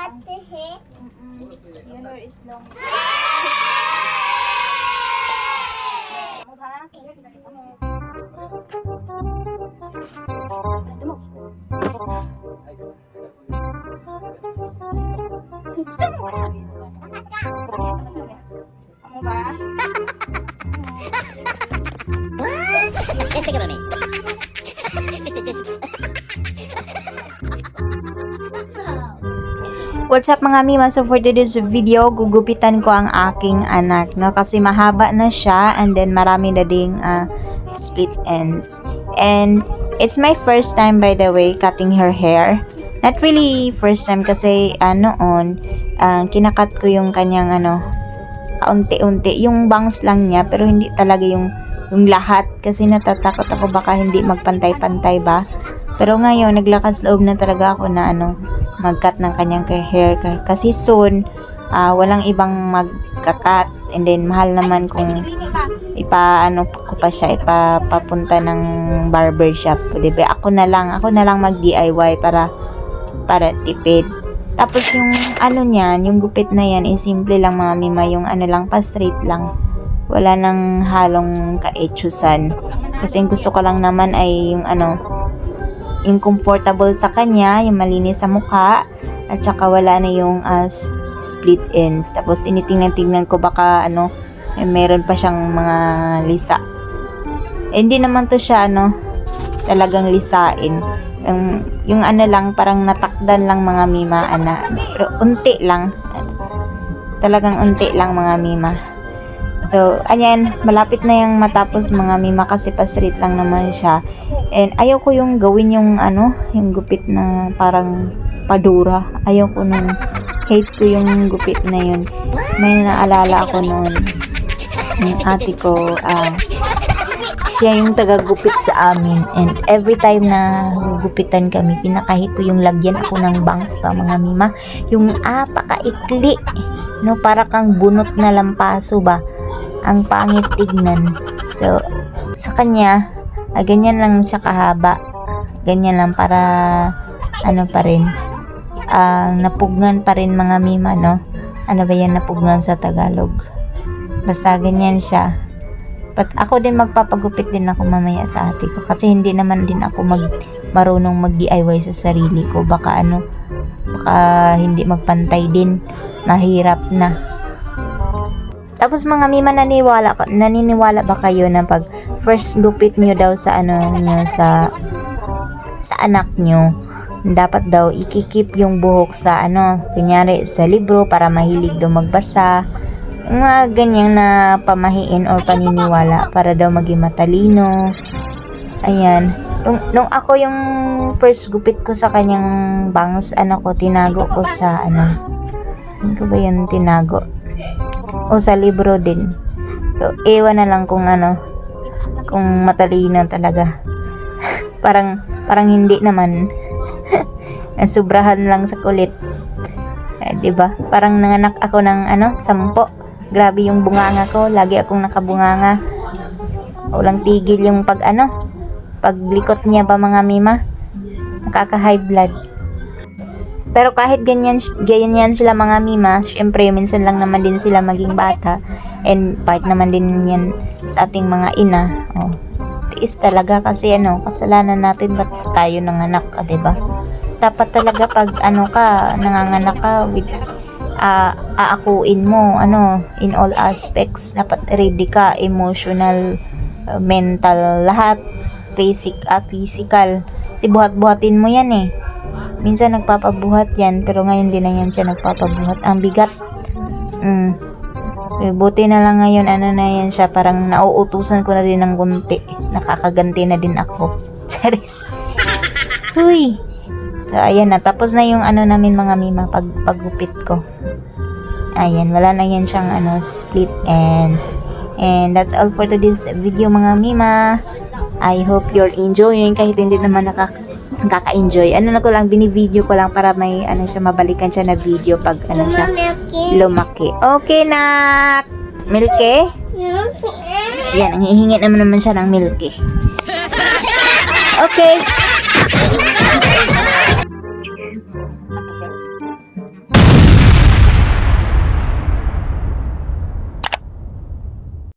the hair? Your hair is long. Amo ba? Just think about me. What's up mga mima? So for today's video, gugupitan ko ang aking anak, no? Kasi mahaba na siya and then marami na ding split ends. And it's my first time, by the way, cutting her hair. Not really first time kasi noon, kinakat ko yung kanyang kaunti-unti. Yung bangs lang niya pero hindi talaga yung lahat kasi natatakot ako baka hindi magpantay-pantay ba. Pero ngayon, naglakas loob na talaga ako na mag-cut ng kanyang hair. Kasi soon, walang ibang magka-cut. And then, mahal naman kung ko pa siya, ipapunta ng barber shop. Diba? Ako na lang mag-DIY para tipid. Tapos yung niyan, yung gupit na yan, simple lang mga mima, yung lang, pa-straight lang. Wala nang halong ka-etchusan. Kasi yung gusto ko lang naman ay yung comfortable sa kanya, yung malinis sa mukha, at saka wala na yung split ends. Tapos tinitingnan ko baka meron pa siyang mga lisa. Hindi naman to siya talagang lisain. Yung lang, parang natakdan lang mga mima, pero unti lang. Talagang unti lang mga mima. So, ayan, malapit na yung matapos mga mima kasi pa-straight lang naman siya. And ayaw ko yung gawin yung yung gupit na parang padura. Ayaw ko nung, hate ko yung gupit na yun. May naalala ako noon, yung ate ko, siya yung taga-gupit sa amin. And every time na gugupitan kami, pinakahit ko yung lagyan ako ng bangs pa mga mima. Yung pakaikli, no, para kang bunot na lampaso ba. Ang pangit tignan. So, sa kanya, ganyan lang siya kahaba. Ganyan lang para, pa rin. Napugnan pa rin mga mima, no? Ano ba yan napugnan sa Tagalog? Basta ganyan siya. But ako din magpapagupit din ako mamaya sa ate ko. Kasi hindi naman din ako marunong mag-DIY sa sarili ko. Baka hindi magpantay din. Mahirap na. Tapos mga mima, naniniwala ba kayo na pag first gupit nyo daw sa sa anak nyo, dapat daw ikikip yung buhok sa kunyari sa libro para mahilig daw magbasa, mga ganyan na pamahiin or paniniwala para daw maging matalino. Ayan, nung ako yung first gupit ko sa kanyang bangs, tinago ko sa saan ko ba yun tinago? O sa libro din. So, ewan na lang kung kung matalino talaga. parang hindi naman. Sobrahan lang sa kulit. Diba? Parang nanganak ako ng 10. Grabe yung bunganga ko. Lagi akong nakabunganga. Walang tigil yung paglikot niya pa mga mima. Nakaka-high blood. Pero kahit ganyan sila mga mima, syempre minsan lang naman din sila maging bata, and part naman din yan sa ating mga ina. Tiis talaga kasi kasalanan natin ba't tayo nanganak, diba? Dapat talaga pag nanganganak ka with aakuin mo in all aspects. Dapat ready ka, emotional, mental, lahat, physical. Buhat-buhatin mo yan minsan nagpapabuhat yan, pero ngayon din na yan siya nagpapabuhat. Ang bigat. Buti na lang ngayon, na yan siya, parang nauutusan ko na din ng gunti. Nakakaganti na din ako. Charis. Huy. So, ayan na. Tapos na yung namin mga mima, paggupit ko. Ayan, wala na yan siyang split ends. And that's all for today's video mga mima. I hope you're enjoying kahit hindi naman nakaka-enjoy. Na ko lang, bini-video ko lang para may siya, mabalikan siya na video pag siya lumaki. Okay, nak! Milky? Yan, ang hihingi naman siya ng milky. Okay.